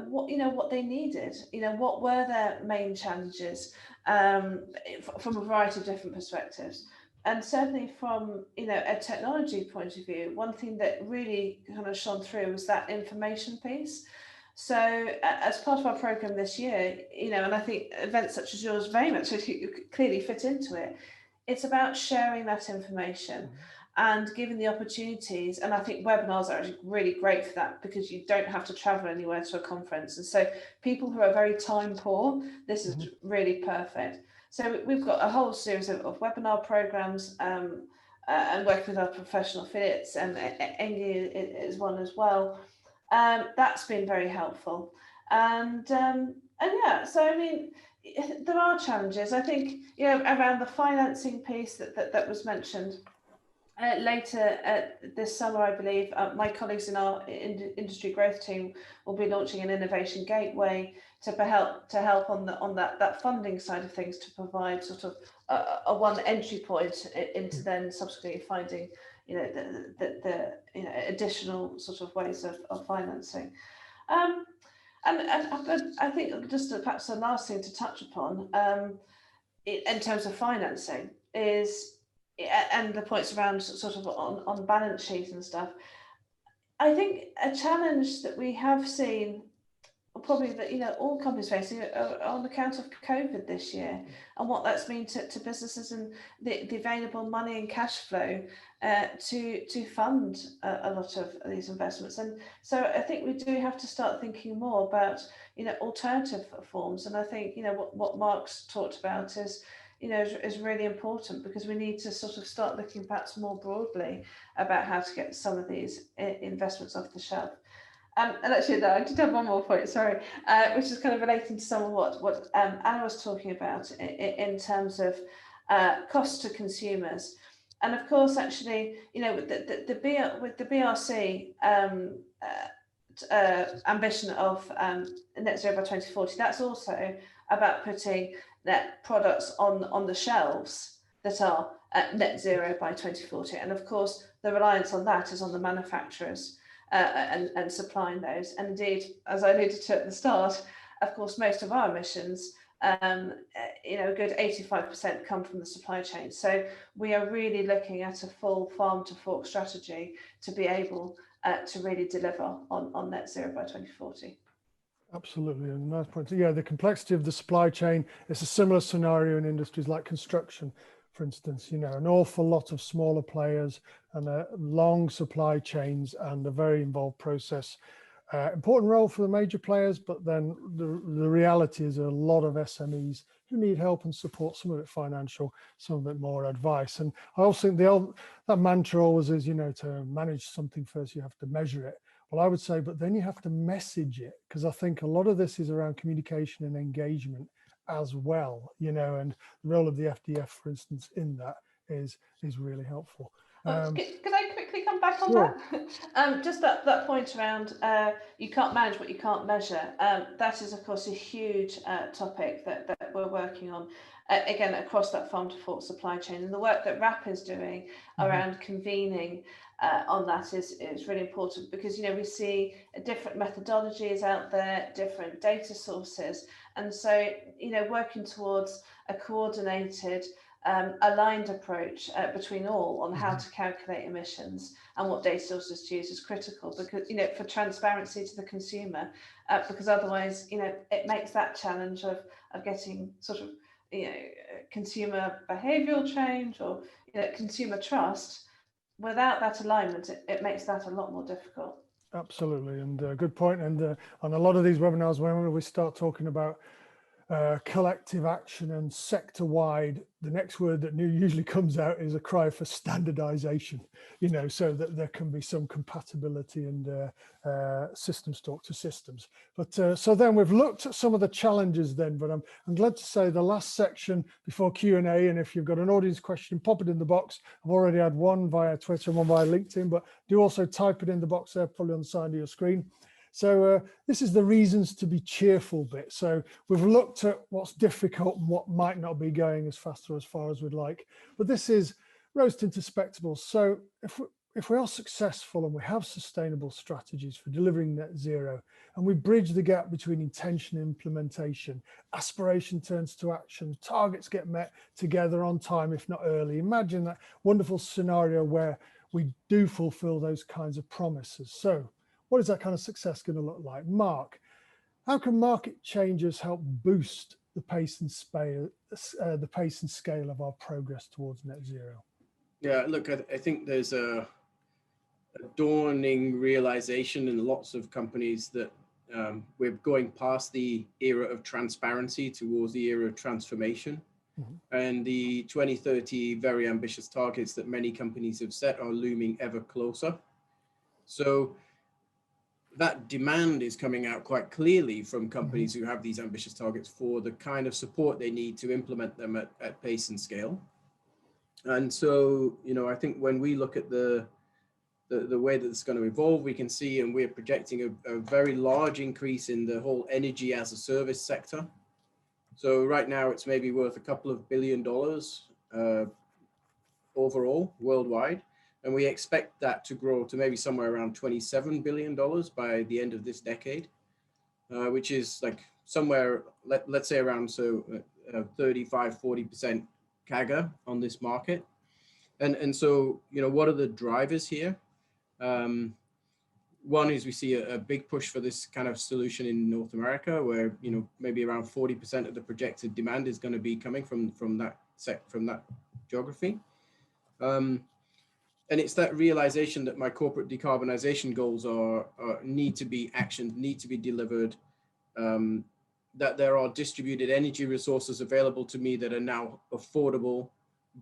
What they needed, you know, what were their main challenges from a variety of different perspectives. And certainly from, you know, a technology point of view, one thing that really kind of shone through was that information piece. So as part of our programme this year, you know, and I think events such as yours very much clearly fit into it, it's about sharing that information and giving the opportunities. And I think webinars are actually really great for that, because you don't have to travel anywhere to a conference. And so people who are very time poor, this is really perfect. So we've got a whole series of webinar programs and working with our professional affiliates, and Engie is one as well. That's been very helpful. And yeah, so I mean, there are challenges. I think, you know, around the financing piece that was mentioned. later this summer, I believe, my colleagues in our industry growth team will be launching an innovation gateway to help on that funding side of things, to provide sort of a one entry point into then subsequently finding, you know, the you know, additional sort of ways of financing. But I think just perhaps the last thing to touch upon in terms of financing is, and the points around sort of on balance sheet and stuff, I think a challenge that we have seen, probably that, you know, all companies facing on account of COVID this year, and what that's meant to businesses, and the available money and cash flow to fund a lot of these investments. And so I think we do have to start thinking more about, you know, alternative forms. And I think, you know, what Mark's talked about is, you know, is really important, because we need to sort of start looking perhaps more broadly about how to get some of these investments off the shelf. And actually, no, I did have one more point, sorry, which is kind of relating to some of what Anna was talking about in terms of cost to consumers. And of course, actually, you know, with the BRC ambition of net zero by 2040, that's also about putting net products on the shelves that are at net zero by 2040. And of course, the reliance on that is on the manufacturers and supplying those. And indeed, as I alluded to at the start, of course, most of our emissions, you know, a good 85% come from the supply chain. So we are really looking at a full farm to fork strategy to be able to really deliver on net zero by 2040. Absolutely, and nice point. Yeah, the complexity of the supply chain is a similar scenario in industries like construction, for instance. You know, an awful lot of smaller players and long supply chains and a very involved process. Important role for the major players, but then the reality is a lot of SMEs who need help and support, some of it financial, some of it more advice. And I also think that mantra always is, you know, to manage something first, you have to measure it. Well, I would say, but then you have to message it, because I think a lot of this is around communication and engagement as well, you know, and the role of the FDF, for instance, in that is really helpful. Could I quickly come back on sure. that? Just that point around you can't manage what you can't measure. That is, of course, a huge topic that we're working on, again, across that farm to fork supply chain. And the work that RAP is doing around convening on that is really important, because, you know, we see different methodologies out there, different data sources. And so, you know, working towards a coordinated, aligned approach between all on how to calculate emissions and what data sources to use is critical, because, you know, for transparency to the consumer, because otherwise, you know, it makes that challenge of getting sort of, you know, consumer behavioural change or, you know, consumer trust. Without that alignment, it makes that a lot more difficult. Absolutely, and good point. And on a lot of these webinars, when we start talking about collective action and sector-wide, the next word that usually comes out is a cry for standardization, you know, so that there can be some compatibility and systems talk to systems. But so then we've looked at some of the challenges then, but I'm glad to say the last section before Q&A, and if you've got an audience question, pop it in the box. I've already had one via Twitter and one via LinkedIn, but do also type it in the box there, probably on the side of your screen. So this is the reasons to be cheerful bit. So we've looked at what's difficult and what might not be going as fast or as far as we'd like. But this is rose tinted spectacles. So if we are successful and we have sustainable strategies for delivering net zero, and we bridge the gap between intention and implementation, aspiration turns to action, targets get met together on time, if not early. Imagine that wonderful scenario where we do fulfill those kinds of promises. So what is that kind of success going to look like? Mark, how can market changes help boost the pace and scale of our progress towards net zero? Yeah, look, I think there's a dawning realization in lots of companies that we're going past the era of transparency towards the era of transformation. And the 2030 very ambitious targets that many companies have set are looming ever closer. So that demand is coming out quite clearly from companies who have these ambitious targets for the kind of support they need to implement them at pace and scale. And so, you know, I think when we look at the way that it's going to evolve, we can see, and we're projecting a very large increase in the whole energy as a service sector. So right now it's maybe worth a couple of $2 billion overall worldwide. And we expect that to grow to maybe somewhere around $27 billion by the end of this decade, which is like somewhere, let's say around 35–40% CAGR on this market. And so, you know, what are the drivers here? One is we see a big push for this kind of solution in North America, where, you know, maybe around 40% of the projected demand is going to be coming from that geography. And it's that realization that my corporate decarbonization goals need to be actioned, need to be delivered, that there are distributed energy resources available to me that are now affordable,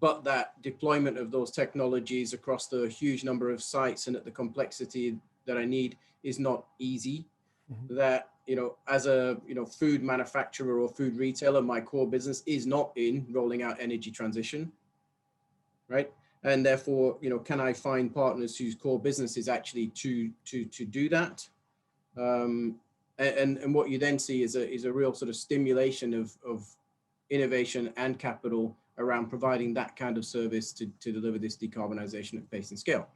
but that deployment of those technologies across the huge number of sites and at the complexity that I need is not easy. Mm-hmm. That, you know, as a, you know, food manufacturer or food retailer, my core business is not in rolling out energy transition, right? And therefore, you know, can I find partners whose core business is actually to do that? And what you then see is a real sort of stimulation of innovation and capital around providing that kind of service to deliver this decarbonization at pace and scale.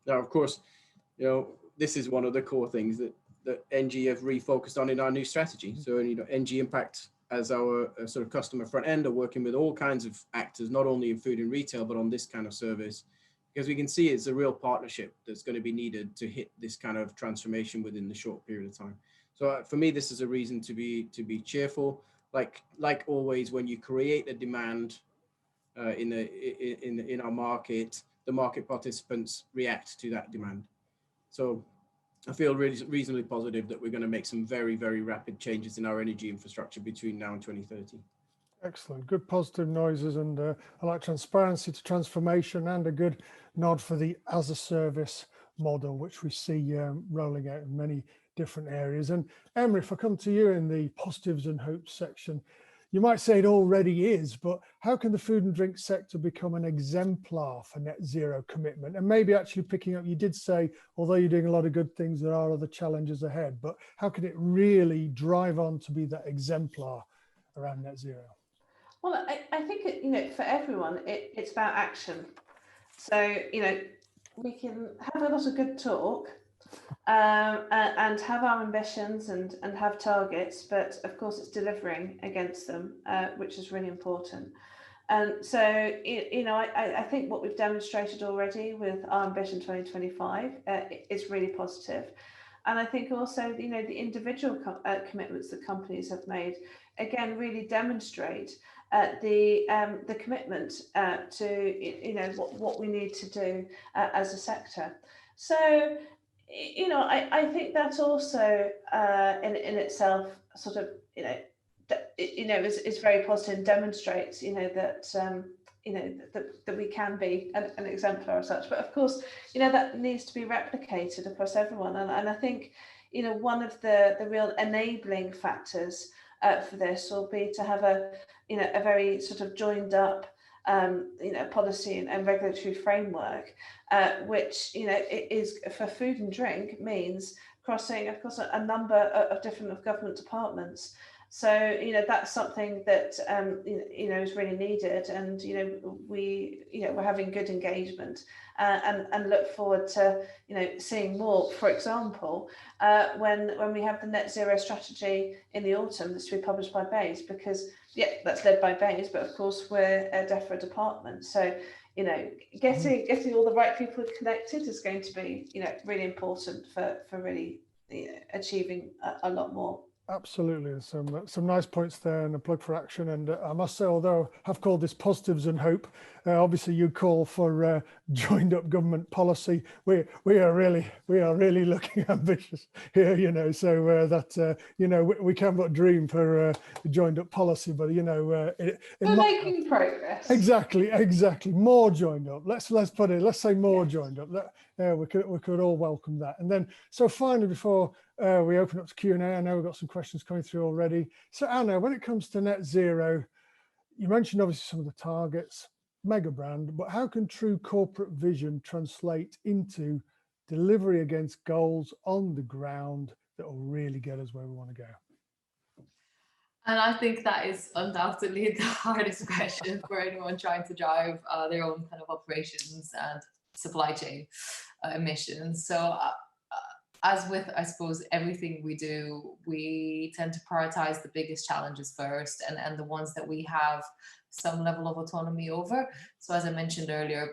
Now, of course, you know, this is one of the core things that NG have refocused on in our new strategy. So, you know, NG Impact as our sort of customer front end are working with all kinds of actors, not only in food and retail, but on this kind of service, because we can see it's a real partnership that's going to be needed to hit this kind of transformation within the short period of time. So for me, this is a reason to be cheerful. Like always, when you create a demand in our market, the market participants react to that demand. So I feel really reasonably positive that we're going to make some very, very rapid changes in our energy infrastructure between now and 2030. Excellent, good positive noises, and I like transparency to transformation, and a good nod for the as a service model, which we see rolling out in many different areas. And Emma, if I come to you in the positives and hopes section, you might say it already is, but how can the food and drink sector become an exemplar for net zero commitment? And maybe actually picking up, you did say, although you're doing a lot of good things, there are other challenges ahead, but how can it really drive on to be that exemplar around net zero? Well, I think, you know, for everyone, it's about action. So, you know, we can have a lot of good talk and have our ambitions and have targets, but of course it's delivering against them, which is really important. And so, you know, I think what we've demonstrated already with our Ambition 2025 is really positive. And I think also, you know, the individual commitments that companies have made, again, really demonstrate the commitment to, you know, what we need to do as a sector. So, you know, I think that also in itself sort of, you know, is very positive and demonstrates, you know, that you know, that we can be an exemplar as such. But of course, you know, that needs to be replicated across everyone. And I think, you know, one of the real enabling factors for this will be to have a, you know, a very sort of joined up you know, policy and regulatory framework, which, you know, it is for food and drink means crossing, of course, a number of different government departments. So, you know, that's something that, you know, is really needed. And, you know, we're having good engagement and look forward to, you know, seeing more, for example, when we have the net zero strategy in the autumn that's to be published by BEIS, because, yeah, that's led by BEIS, but of course we're a DEFRA department. So, you know, getting all the right people connected is going to be, you know, really important for really, you know, achieving a lot more. Absolutely, some nice points there, and a plug for action. And I must say, although I've called this positives and hope, obviously you call for joined up government policy. We are really looking ambitious here, you know. So that you know, we can but dream for joined up policy, but you know, we're making progress. Exactly, more joined up. Let's put it. Let's say more joined up. We could all welcome that. And then, so finally, before we open up to Q&A, I know we've got some questions coming through already. So Anna, when it comes to net zero, you mentioned obviously some of the targets. mega brand, but how can true corporate vision translate into delivery against goals on the ground that will really get us where we want to go? And I think that is undoubtedly the hardest question for anyone trying to drive their own kind of operations and supply chain emissions. So as with, I suppose, everything we do, we tend to prioritize the biggest challenges first and the ones that we have some level of autonomy over. So as I mentioned earlier,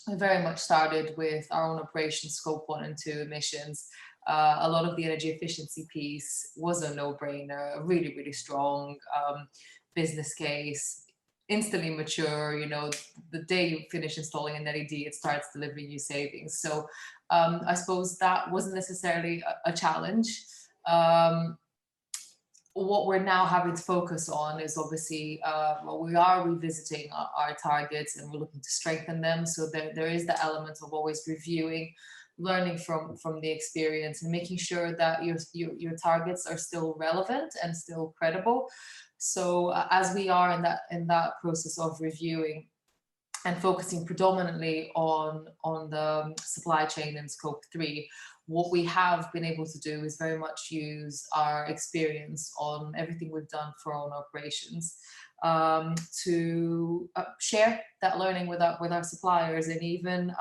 we very much started with our own operations, scope 1 and 2 emissions. A lot of the energy efficiency piece was a no-brainer, a really, really strong business case, instantly mature. You know, the day you finish installing an LED, it starts delivering you savings. So I suppose that wasn't necessarily a challenge. What we're now having to focus on is obviously, well, we are revisiting our targets and we're looking to strengthen them. So there is the element of always reviewing, learning from the experience and making sure that your targets are still relevant and still credible. So as we are in that process of reviewing and focusing predominantly on the supply chain and scope 3, what we have been able to do is very much use our experience on everything we've done for our own operations to share that learning with our suppliers. And even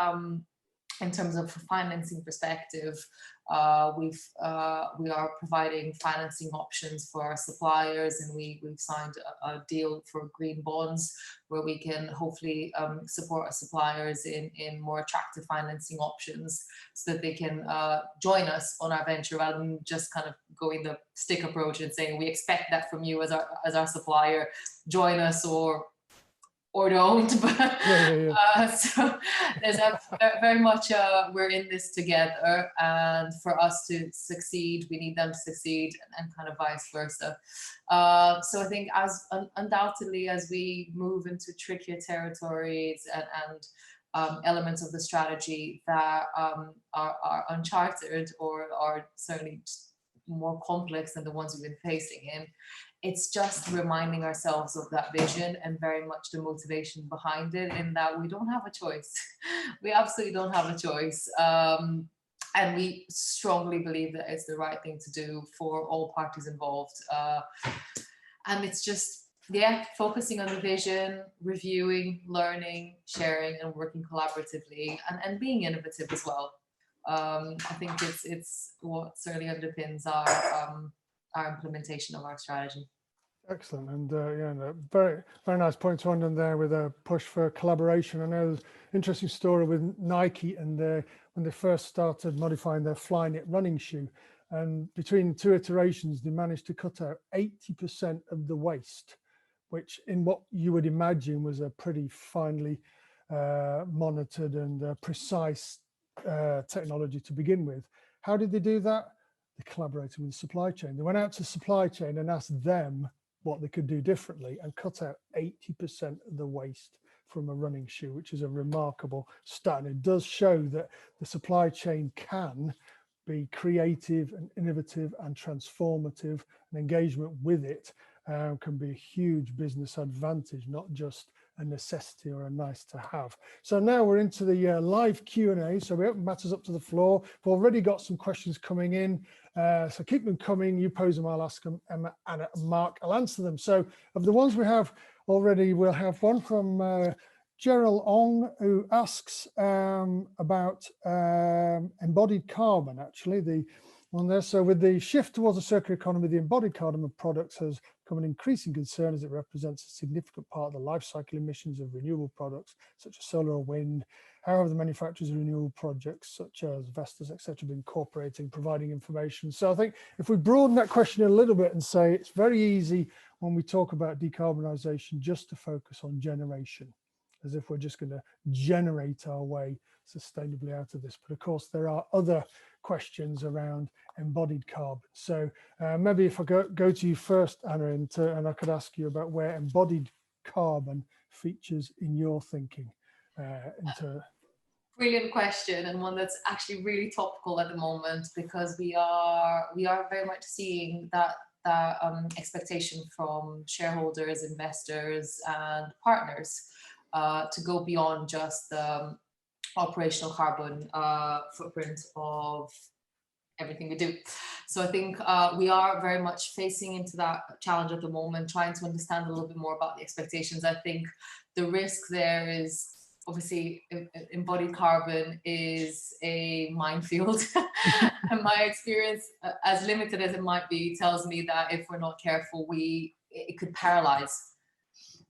in terms of financing perspective, we are providing financing options for our suppliers, and we've signed a deal for green bonds where we can hopefully support our suppliers in more attractive financing options so that they can join us on our venture rather than just kind of going the stick approach and saying we expect that from you as our supplier, join us or don't. But so there's very much we're in this together, and for us to succeed we need them to succeed, and kind of vice versa. So I think as undoubtedly as we move into trickier territories and elements of the strategy that are uncharted or are certainly more complex than the ones we've been facing in, it's just reminding ourselves of that vision and very much the motivation behind it, in that we don't have a choice. We absolutely don't have a choice. And we strongly believe that it's the right thing to do for all parties involved. And it's just, yeah, focusing on the vision, reviewing, learning, sharing, and working collaboratively, and being innovative as well. I think it's what certainly underpins our implementation of our strategy. Excellent, and yeah, very, very nice point to end on there with a push for collaboration. I know there's an interesting story with Nike and when they first started modifying their Flyknit running shoe, and between 2 iterations they managed to cut out 80% of the waste, which in what you would imagine was a pretty finely monitored and precise technology to begin with. How did they do that? They collaborated with the supply chain. They went out to supply chain and asked them what they could do differently, and cut out 80% of the waste from a running shoe, which is a remarkable stat. And it does show that the supply chain can be creative and innovative and transformative, and engagement with it can be a huge business advantage, not just a necessity or a nice to have. So now we're into the live Q&A. So we open matters up to the floor. We've already got some questions coming in. So keep them coming. You pose them, I'll ask them. Emma, Anna, and Mark, I'll answer them. So of the ones we have already, we'll have one from Gerald Ong, who asks about embodied carbon, actually, the one there. So with the shift towards a circular economy, the embodied carbon of products has become an increasing concern as it represents a significant part of the life cycle emissions of renewable products, such as solar or wind. However, the manufacturers of renewable projects, such as Vestas, etc., have been incorporating, providing information. So I think if we broaden that question a little bit and say it's very easy when we talk about decarbonisation just to focus on generation, as if we're just going to generate our way sustainably out of this. But of course, there are other questions around embodied carbon. So maybe if I go to you first, Anna, and I could ask you about where embodied carbon features in your thinking. Brilliant question, and one that's actually really topical at the moment, because we are very much seeing that expectation from shareholders, investors, and partners to go beyond just the operational carbon footprint of everything we do. So I think we are very much facing into that challenge at the moment, trying to understand a little bit more about the expectations. I think the risk there is obviously embodied carbon is a minefield. And my experience, as limited as it might be, tells me that if we're not careful, it could paralyze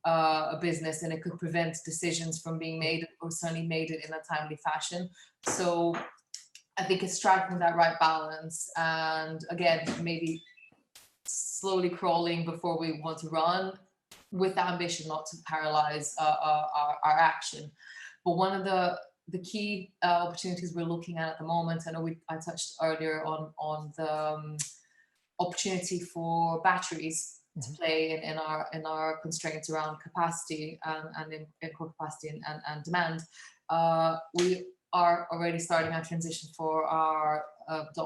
a business, and it could prevent decisions from being made, or certainly made it in a timely fashion. So I think it's striking that right balance, and again, maybe slowly crawling before we want to run, with the ambition not to paralyze our action. But one of the key opportunities we're looking at the moment, I know I touched earlier on the opportunity for batteries to play in our constraints around capacity and in core capacity and demand. We are already starting our transition for our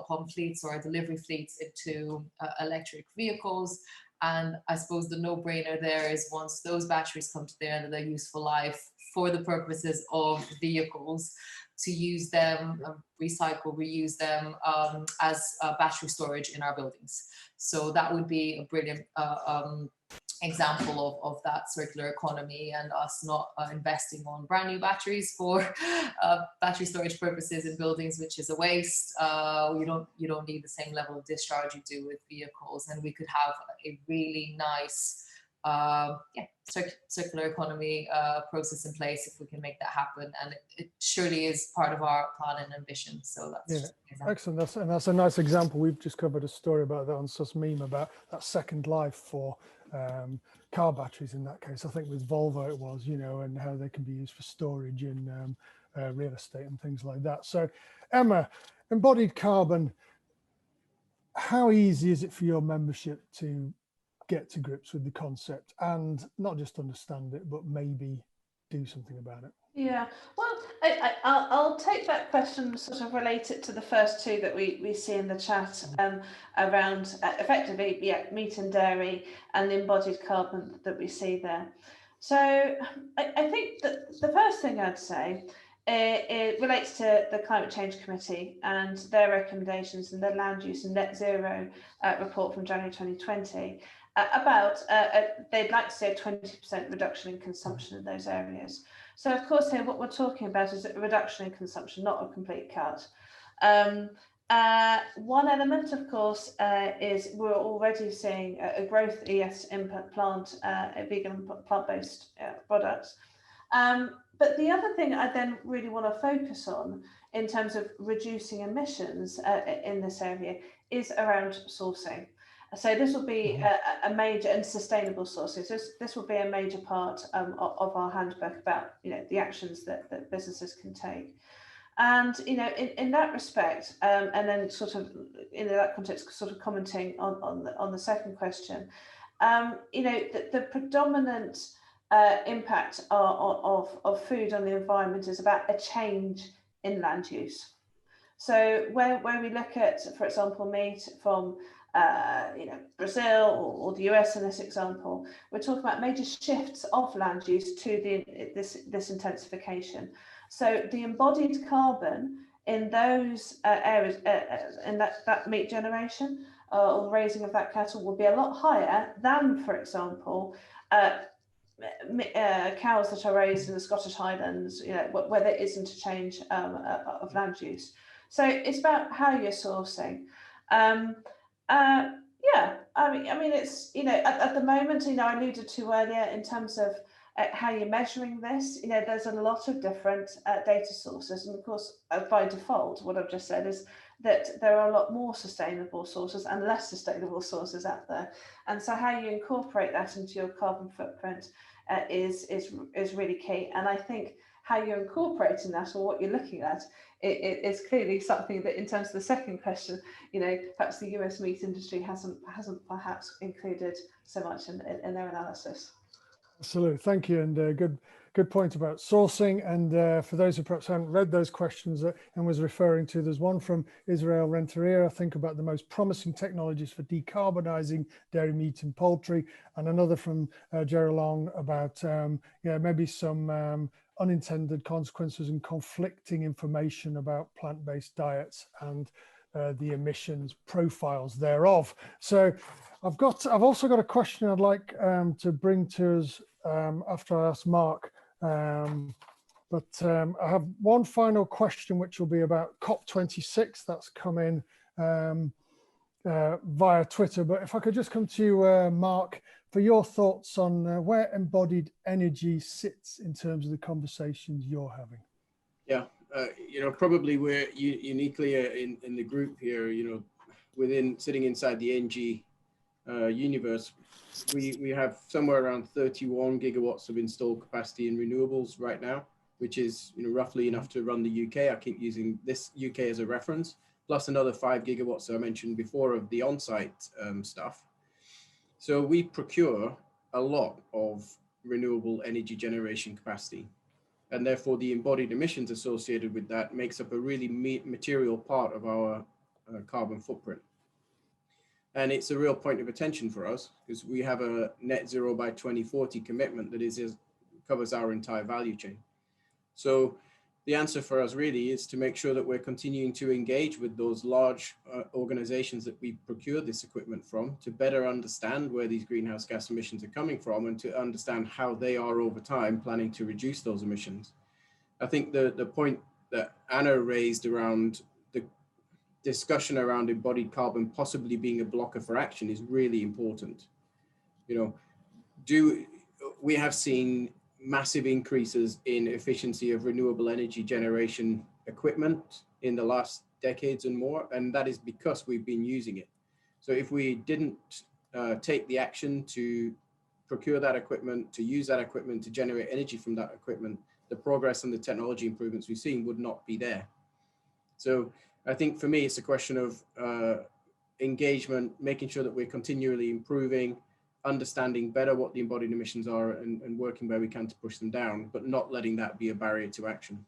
.com fleets or our delivery fleets into electric vehicles. And I suppose the no-brainer there is, once those batteries come to the end of their useful life for the purposes of vehicles, to use them, recycle, reuse them as battery storage in our buildings. So that would be a brilliant example of that circular economy, and us not investing on brand new batteries for battery storage purposes in buildings, which is a waste. You don't need the same level of discharge you do with vehicles, and we could have a really nice circular economy process in place if we can make that happen, and it surely is part of our plan and ambition. So that's just excellent. That's a nice example. We've just covered a story about that on SustMeme, about that second life for car batteries in that case. I think with Volvo it was, and how they can be used for storage in real estate and things like that. So Emma, embodied carbon, how easy is it for your membership to get to grips with the concept, and not just understand it, but maybe do something about it? Yeah, well, I'll take that question, sort of relate it to the first two that we see in the chat around effectively, meat and dairy and the embodied carbon that we see there. So I think that the first thing I'd say, it relates to the Climate Change Committee and their recommendations and their land use and NetZero report from January 2020 about they'd like to see a 20% reduction in consumption in those areas. So of course here what we're talking about is a reduction in consumption, not a complete cut. One element, of course, is we're already seeing a growth in plant, vegan plant-based products. But the other thing I then really want to focus on in terms of reducing emissions in this area is around sourcing. So this will be a major, and sustainable sources. This will be a major part of our handbook about the actions that businesses can take. And in that respect, and then sort of in that context, sort of commenting on the second question, the predominant impact of food on the environment is about a change in land use. So where we look at, for example, meat from Brazil or the US in this example, we're talking about major shifts of land use to this intensification. So the embodied carbon in those areas, in that meat generation or the raising of that cattle, will be a lot higher than, for example, cows that are raised in the Scottish Highlands, where there isn't a change of land use. So it's about how you're sourcing. I mean, it's at the moment, I alluded to earlier in terms of how you're measuring this. There's a lot of different data sources, and of course, by default, what I've just said is that there are a lot more sustainable sources and less sustainable sources out there. And so, how you incorporate that into your carbon footprint is really key. And I think how you're incorporating that, or what you're looking at, it's clearly something that, in terms of the second question, perhaps the US meat industry hasn't perhaps included so much in their analysis. Absolutely, thank you, and good good point about sourcing. And for those who perhaps haven't read those questions that Em was referring to, there's one from Israel Renteria, I think, about the most promising technologies for decarbonising dairy, meat and poultry, and another from Jerry Long about maybe some unintended consequences and conflicting information about plant-based diets and the emissions profiles thereof. So I've also got a question I'd like to bring to us after I ask Mark. But I have one final question, which will be about COP26. That's come in via Twitter. But if I could just come to you, Mark, for your thoughts on where embodied energy sits in terms of the conversations you're having. Yeah, probably we're uniquely in the group here, sitting inside the NG universe, we have somewhere around 31 gigawatts of installed capacity in renewables right now, which is roughly enough to run the UK. I keep using this UK as a reference, plus another 5 gigawatts that I mentioned before of the on-site stuff. So we procure a lot of renewable energy generation capacity, and therefore the embodied emissions associated with that makes up a really material part of our carbon footprint. And it's a real point of attention for us because we have a net zero by 2040 commitment that covers our entire value chain. So the answer for us really is to make sure that we're continuing to engage with those large organizations that we procure this equipment from to better understand where these greenhouse gas emissions are coming from and to understand how they are over time planning to reduce those emissions. I think the point that Anna raised around the discussion around embodied carbon possibly being a blocker for action is really important. We have seen massive increases in efficiency of renewable energy generation equipment in the last decades and more, and that is because we've been using it. So if we didn't take the action to procure that equipment, to use that equipment, to generate energy from that equipment, the progress and the technology improvements we've seen would not be there. So I think for me, it's a question of engagement, making sure that we're continually improving, understanding better what the embodied emissions are and working where we can to push them down, but not letting that be a barrier to action.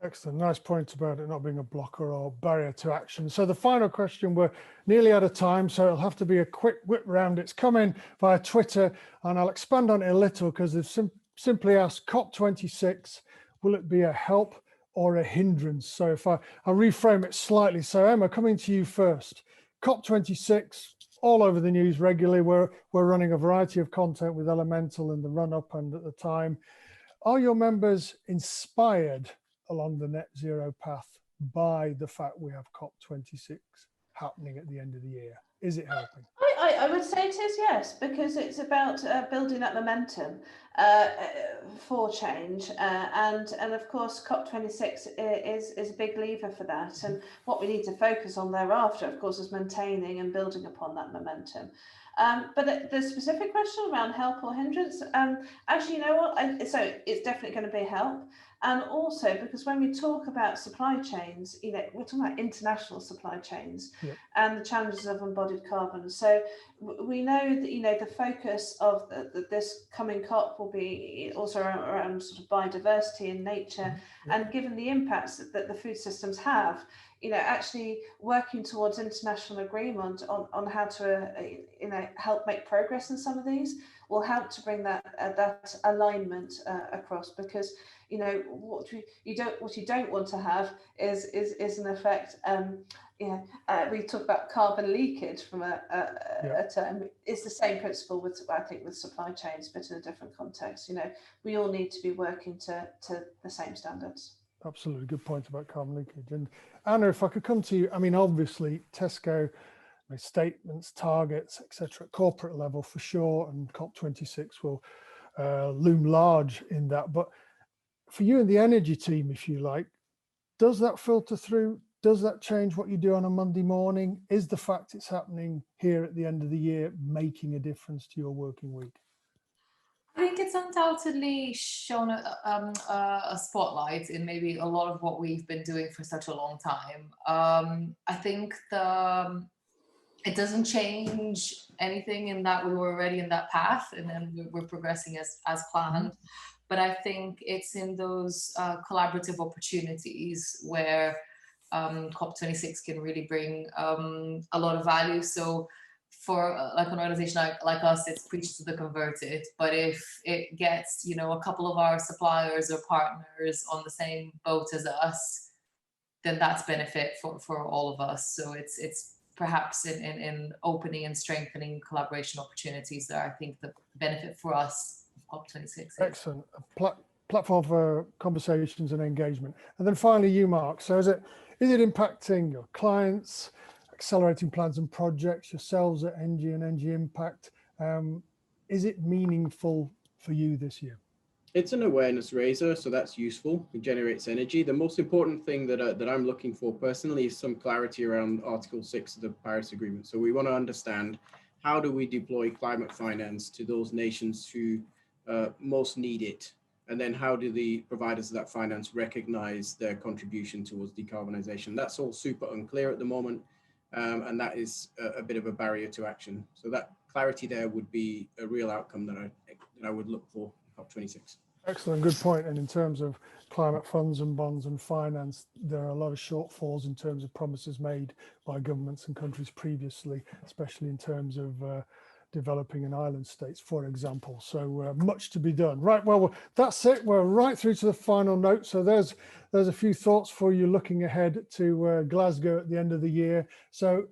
Excellent. Nice point about it not being a blocker or barrier to action. So the final question, we're nearly out of time, so it'll have to be a quick whip round. It's come in via Twitter, and I'll expand on it a little because they've simply asked, COP26, will it be a help or a hindrance? So if I'll reframe it slightly. So Emma, coming to you first. COP26, all over the news regularly. We're running a variety of content with Elemental in the run-up and at the time. Are your members inspired along the net zero path by the fact we have COP26 happening at the end of the year? Is it helping? I would say it is, yes, because it's about building that momentum for change, and of course COP26 is a big lever for that. And what we need to focus on thereafter, of course, is maintaining and building upon that momentum. But the specific question around help or hindrance, actually, you know what? So it's definitely going to be a help. And also because when we talk about supply chains, we're talking about international supply chains. Yep. And the challenges of embodied carbon. So we know that, the focus of this coming COP will be also around sort of biodiversity and nature. Yep. And given the impacts that the food systems have, actually working towards international agreement on how to, help make progress in some of these will help to bring that alignment across, because what you don't want to have is in effect, we talk about carbon leakage from a term. It's the same principle with supply chains, but in a different context. We all need to be working to the same standards. Absolutely, good point about carbon leakage. And Anna, if I could come to you, obviously Tesco, statements, targets, etc., at corporate level for sure, and COP26 will loom large in that. But for you and the energy team, if you like, does that filter through? Does that change what you do on a Monday morning? Is the fact it's happening here at the end of the year making a difference to your working week? I think it's undoubtedly shown a spotlight in maybe a lot of what we've been doing for such a long time. I think it doesn't change anything in that we were already in that path and then we're progressing as planned. But I think it's in those collaborative opportunities where COP26 can really bring a lot of value. So for like an organization like us, it's preach to the converted. But if it gets, you know, a couple of our suppliers or partners on the same boat as us, then that's benefit for all of us. So it's perhaps in opening and strengthening collaboration opportunities that I think the benefit for us of COP26 is. Excellent. Platform for conversations and engagement. And then finally, you, Mark. So is it impacting your clients, accelerating plans and projects, yourselves at NG and NG Impact? Is it meaningful for you this year? It's an awareness raiser, so that's useful. It generates energy. The most important thing that I'm looking for personally is some clarity around Article 6 of the Paris Agreement. So we want to understand, how do we deploy climate finance to those nations who most need it? And then how do the providers of that finance recognize their contribution towards decarbonization? That's all super unclear at the moment. And that is a bit of a barrier to action. So that clarity there would be a real outcome that I would look for in COP26. Excellent, good point. And in terms of climate funds and bonds and finance, there are a lot of shortfalls in terms of promises made by governments and countries previously, especially in terms of developing and island states, for example. So much to be done. Right, well, that's it. We're right through to the final note. So there's a few thoughts for you looking ahead to Glasgow at the end of the year. So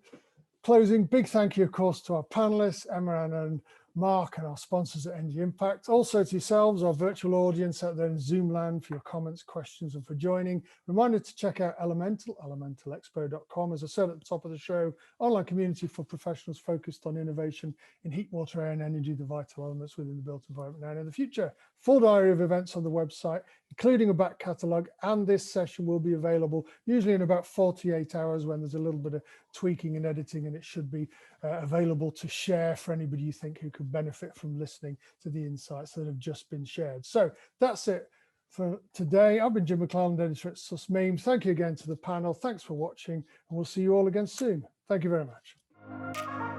closing, big thank you, of course, to our panelists, Emma and Mark, and our sponsors at NG Impact. Also to yourselves, our virtual audience out there in Zoom land, for your comments, questions, and for joining. Reminder to check out elementalexpo.com. As I said at the top of the show, online community for professionals focused on innovation in heat, water, air, and energy, the vital elements within the built environment now and in the future. Full diary of events on the website, including a back catalogue, and this session will be available usually in about 48 hours when there's a little bit of tweaking and editing, and it should be available to share for anybody you think who could benefit from listening to the insights that have just been shared. So that's it for today. I've been Jim McClelland, editor at SustMeme. Thank you again to the panel. Thanks for watching, and we'll see you all again soon. Thank you very much.